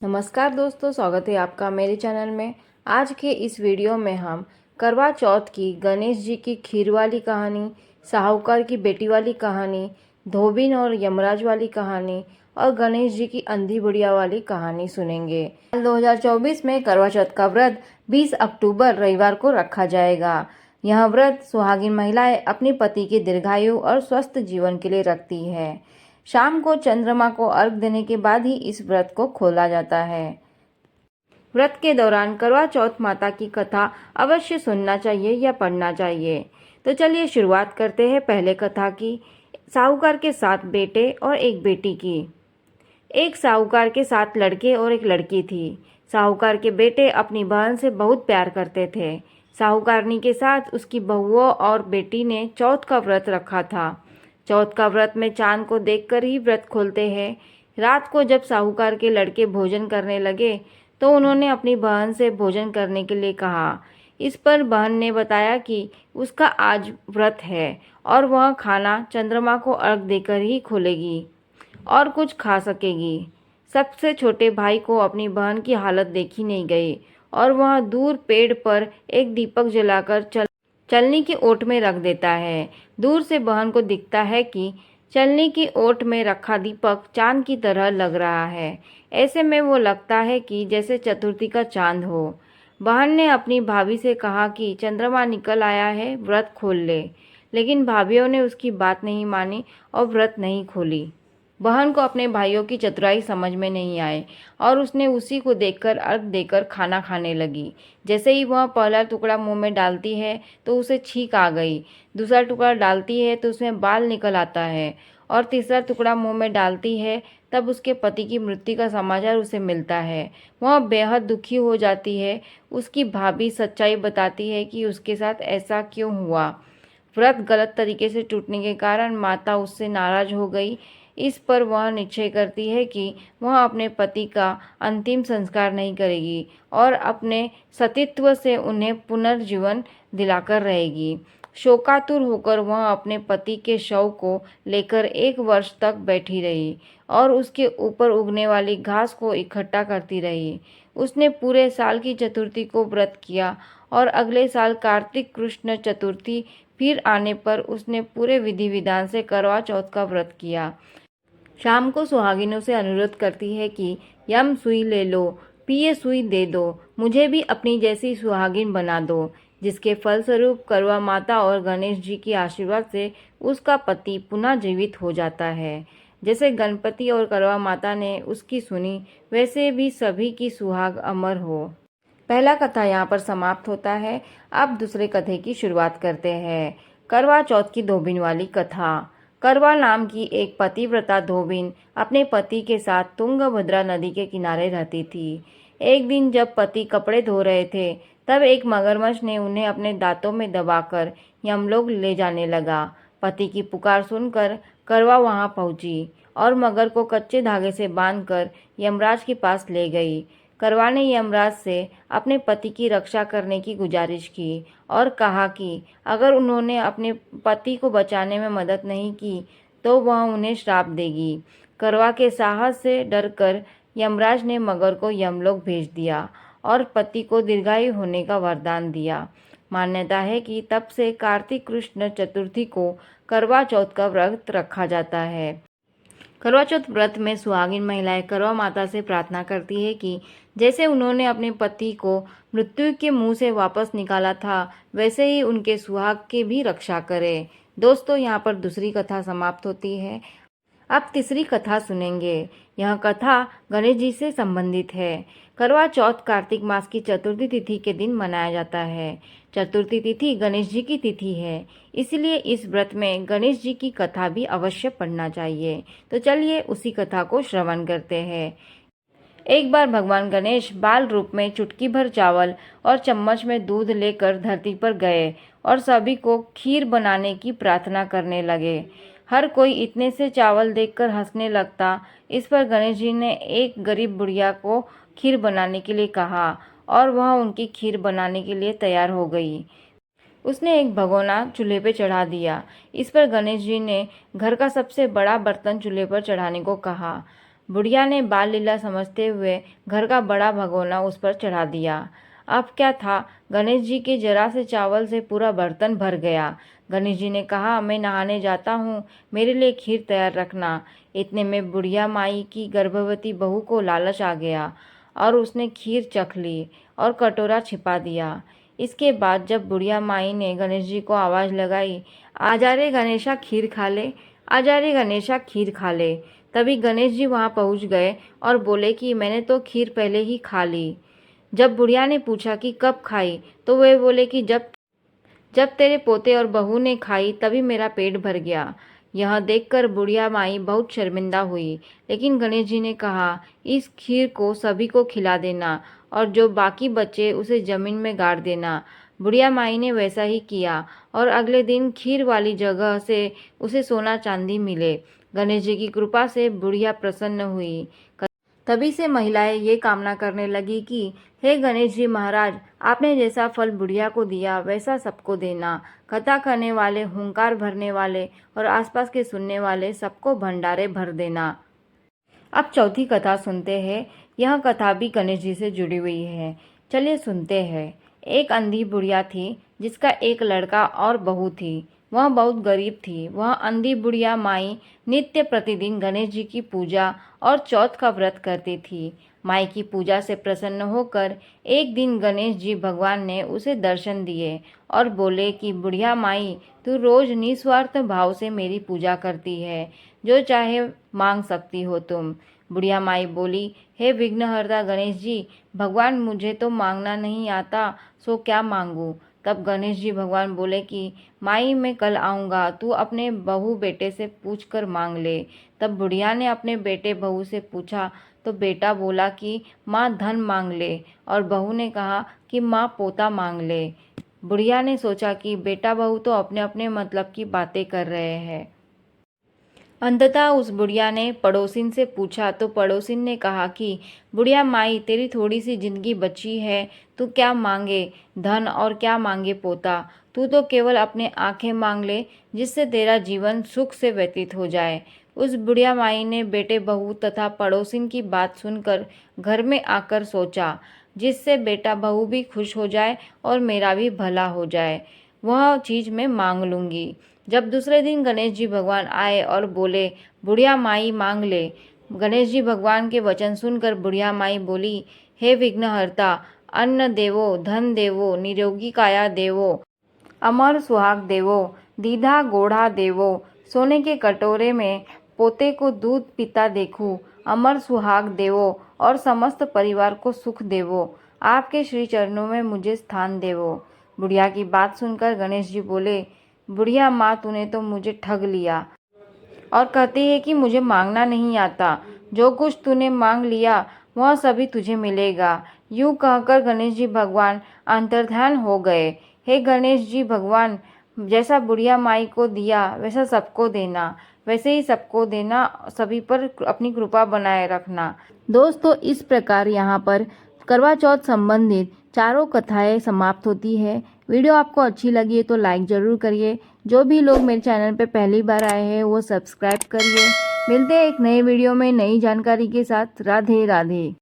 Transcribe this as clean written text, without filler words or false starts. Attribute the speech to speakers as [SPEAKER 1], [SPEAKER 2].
[SPEAKER 1] नमस्कार दोस्तों, स्वागत है आपका मेरे चैनल में। आज के इस वीडियो में हम करवा चौथ की गणेश जी की खीर वाली कहानी, साहूकार की बेटी वाली कहानी, धोबिन और यमराज वाली कहानी और गणेश जी की अंधी बुढ़िया वाली कहानी सुनेंगे। 2024 में करवा चौथ का व्रत 20 अक्टूबर रविवार को रखा जाएगा। यह व्रत सुहागिन महिलाएं अपने पति के दीर्घायु और स्वस्थ जीवन के लिए रखती है। शाम को चंद्रमा को अर्घ देने के बाद ही इस व्रत को खोला जाता है। व्रत के दौरान करवा चौथ माता की कथा अवश्य सुनना चाहिए या पढ़ना चाहिए। तो चलिए शुरुआत करते हैं पहले कथा की। साहूकार के 7 बेटे और एक बेटी की। एक साहूकार के 7 लड़के और एक लड़की थी। साहूकार के बेटे अपनी बहन से बहुत प्यार करते थे। साहूकारनी के साथ उसकी बहुओं और बेटी ने चौथ का व्रत रखा था। चौथ का व्रत में चांद को देखकर ही व्रत खोलते हैं। रात को जब साहूकार के लड़के भोजन करने लगे तो उन्होंने अपनी बहन से भोजन करने के लिए कहा। इस पर बहन ने बताया कि उसका आज व्रत है और वह खाना चंद्रमा को अर्घ देकर ही खोलेगी और कुछ खा सकेगी। सबसे छोटे भाई को अपनी बहन की हालत देखी नहीं गई और वह दूर पेड़ पर एक दीपक जलाकर चलनी की ओट में रख देता है। दूर से बहन को दिखता है कि चलनी की ओट में रखा दीपक चांद की तरह लग रहा है। ऐसे में वो लगता है कि जैसे चतुर्थी का चांद हो। बहन ने अपनी भाभी से कहा कि चंद्रमा निकल आया है, व्रत खोल ले। लेकिन भाभीियों ने उसकी बात नहीं मानी और व्रत नहीं खोली। बहन को अपने भाइयों की चतुराई समझ में नहीं आए और उसने उसी को देखकर अर्घ देकर खाना खाने लगी। जैसे ही वह पहला टुकड़ा मुंह में डालती है तो उसे छींक आ गई। दूसरा टुकड़ा डालती है तो उसमें बाल निकल आता है और तीसरा टुकड़ा मुंह में डालती है तब उसके पति की मृत्यु का समाचार उसे मिलता है। वह बेहद दुखी हो जाती है। उसकी भाभी सच्चाई बताती है कि उसके साथ ऐसा क्यों हुआ। व्रत गलत तरीके से टूटने के कारण माता उससे नाराज हो गई। इस पर वह निश्चय करती है कि वह अपने पति का अंतिम संस्कार नहीं करेगी और अपने सतीत्व से उन्हें पुनर्जीवन दिलाकर रहेगी। शोकातुर होकर वह अपने पति के शव को लेकर 1 वर्ष तक बैठी रही और उसके ऊपर उगने वाली घास को इकट्ठा करती रही। उसने पूरे साल की चतुर्थी को व्रत किया और अगले साल कार्तिक कृष्ण चतुर्थी फिर आने पर उसने पूरे विधि विधान से करवा चौथ का व्रत किया। शाम को सुहागिनों से अनुरोध करती है कि यम सुई ले लो, पिए सुई दे दो, मुझे भी अपनी जैसी सुहागिन बना दो। जिसके फलस्वरूप करवा माता और गणेश जी की आशीर्वाद से उसका पति पुनः जीवित हो जाता है। जैसे गणपति और करवा माता ने उसकी सुनी, वैसे भी सभी की सुहाग अमर हो। पहला कथा यहाँ पर समाप्त होता है। अब दूसरे कथे की शुरुआत करते हैं। करवा चौथ की धोबिन वाली कथा। करवा नाम की एक पतिव्रता धोबिन अपने पति के साथ तुंगभद्रा नदी के किनारे रहती थी। एक दिन जब पति कपड़े धो रहे थे तब एक मगरमच्छ ने उन्हें अपने दांतों में दबाकर यमलोक ले जाने लगा। पति की पुकार सुनकर करवा वहां पहुंची और मगर को कच्चे धागे से बांधकर यमराज के पास ले गई। करवा ने यमराज से अपने पति की रक्षा करने की गुजारिश की और कहा कि अगर उन्होंने अपने पति को बचाने में मदद नहीं की तो वह उन्हें श्राप देगी। करवा के साहस से डरकर यमराज ने मगर को यमलोक भेज दिया और पति को दीर्घायु होने का वरदान दिया। मान्यता है कि तब से कार्तिक कृष्ण चतुर्थी को करवा चौथ का व्रत रखा जाता है। करवा चौथ व्रत में सुहागिन महिलाएं करवा माता से प्रार्थना करती है कि जैसे उन्होंने अपने पति को मृत्यु के मुंह से वापस निकाला था, वैसे ही उनके सुहाग की भी रक्षा करे। दोस्तों, यहाँ पर दूसरी कथा समाप्त होती है। अब तीसरी कथा सुनेंगे। यह कथा गणेश जी से संबंधित है। करवा चौथ कार्तिक मास की चतुर्थी तिथि के दिन मनाया जाता है। चतुर्थी तिथि गणेश जी की तिथि है, इसलिए इस व्रत में गणेश जी की कथा भी अवश्य पढ़ना चाहिए। तो चलिए उसी कथा को श्रवण करते हैं। एक बार भगवान गणेश बाल रूप में चुटकी भर चावल और चम्मच में दूध लेकर धरती पर गए और सभी को खीर बनाने की प्रार्थना करने लगे। हर कोई इतने से चावल देखकर हंसने लगता। इस पर गणेश जी ने एक गरीब बुढ़िया को खीर बनाने के लिए कहा और वह उनकी खीर बनाने के लिए तैयार हो गई। उसने एक भगोना चूल्हे पर चढ़ा दिया। इस पर गणेश जी ने घर का सबसे बड़ा बर्तन चूल्हे पर चढ़ाने को कहा। बुढ़िया ने बाल लीला समझते हुए घर का बड़ा भगोना उस पर चढ़ा दिया। अब क्या था, गणेश जी के जरा से चावल से पूरा बर्तन भर गया। गणेश जी ने कहा, मैं नहाने जाता हूँ, मेरे लिए खीर तैयार रखना। इतने में बुढ़िया माई की गर्भवती बहू को लालच आ गया और उसने खीर चख ली और कटोरा छिपा दिया। इसके बाद जब बुढ़िया माई ने गणेश जी को आवाज़ लगाई, आजा रे गणेशा खीर खा ले, आजा रे गणेशा खीर खा ले, तभी गणेश जी वहाँ पहुँच गए और बोले कि मैंने तो खीर पहले ही खा ली। जब बुढ़िया ने पूछा कि कब खाई, तो वे बोले कि जब जब तेरे पोते और बहू ने खाई तभी मेरा पेट भर गया। यह देखकर बुढ़िया माई बहुत शर्मिंदा हुई, लेकिन गणेश जी ने कहा, इस खीर को सभी को खिला देना और जो बाकी बचे उसे जमीन में गाड़ देना। बुढ़िया माई ने वैसा ही किया और अगले दिन खीर वाली जगह से उसे सोना चांदी मिले। गणेश जी की कृपा से बुढ़िया प्रसन्न हुई। तभी से महिलाएं ये कामना करने लगी कि हे गणेश जी महाराज, आपने जैसा फल बुढ़िया को दिया वैसा सबको देना। कथा करने वाले, हुंकार भरने वाले और आसपास के सुनने वाले सबको भंडारे भर देना। अब चौथी कथा सुनते हैं। यह कथा भी गणेश जी से जुड़ी हुई है। चलिए सुनते हैं। एक अंधी बुढ़िया थी जिसका एक लड़का और बहू थी। वह बहुत गरीब थी। वह अंधी बुढ़िया माई नित्य प्रतिदिन गणेश जी की पूजा और चौथ का व्रत करती थी। माई की पूजा से प्रसन्न होकर एक दिन गणेश जी भगवान ने उसे दर्शन दिए और बोले कि बुढ़िया माई, तू रोज निस्वार्थ भाव से मेरी पूजा करती है, जो चाहे मांग सकती हो तुम। बुढ़िया माई बोली, हे विघ्नहर्ता गणेश जी, भगवान मुझे तो मांगना नहीं आता, सो क्या मांगू। तब गणेश जी भगवान बोले कि माई मैं कल आऊँगा, तू अपने बहू बेटे से पूछ कर मांग ले। तब बुढ़िया ने अपने बेटे बहू से पूछा तो बेटा बोला कि माँ धन मांग ले और बहू ने कहा कि माँ पोता मांग ले। बुढ़िया ने सोचा कि बेटा बहू तो अपने अपने मतलब की बातें कर रहे हैं। अंततः उस बुढ़िया ने पड़ोसिन से पूछा तो पड़ोसिन ने कहा कि बुढ़िया माई, तेरी थोड़ी सी जिंदगी बची है, तू क्या मांगे धन और क्या मांगे पोता। तू तो केवल अपने आंखें मांग ले, जिससे तेरा जीवन सुख से व्यतीत हो जाए। उस बुढ़िया माई ने बेटे बहू तथा पड़ोसिन की बात सुनकर घर में आकर सोचा, जिससे बेटा बहू भी खुश हो जाए और मेरा भी भला हो जाए, वह चीज़ मैं मांग लूँगी। जब दूसरे दिन गणेश जी भगवान आए और बोले, बुढ़िया माई मांग ले। गणेश जी भगवान के वचन सुनकर बुढ़िया माई बोली, हे विघ्नहर्ता, अन्न देवो, धन देवो, निरोगी काया देवो, अमर सुहाग देवो, दीधा गोढ़ा देवो, सोने के कटोरे में पोते को दूध पीता देखूं, अमर सुहाग देवो और समस्त परिवार को सुख देवो, आपके श्री चरणों में मुझे स्थान देवो। बुढ़िया की बात सुनकर गणेश जी बोले, बुढ़िया माँ, तूने तो मुझे ठग लिया और कहती है कि मुझे मांगना नहीं आता। जो कुछ तूने मांग लिया वह सभी तुझे मिलेगा। यूं कहकर गणेश जी भगवान अंतर्ध्यान हो गए। हे गणेश जी भगवान, जैसा बुढ़िया माई को दिया वैसा सबको देना, वैसे ही सबको देना, सभी पर अपनी कृपा बनाए रखना। दोस्तों, इस प्रकार यहाँ पर करवा चौथ संबंधित चारों कथाएं समाप्त होती है। वीडियो आपको अच्छी लगी है तो लाइक ज़रूर करिए। जो भी लोग मेरे चैनल पे पहली बार आए हैं वो सब्सक्राइब करिए। मिलते हैं एक नए वीडियो में नई जानकारी के साथ। राधे राधे।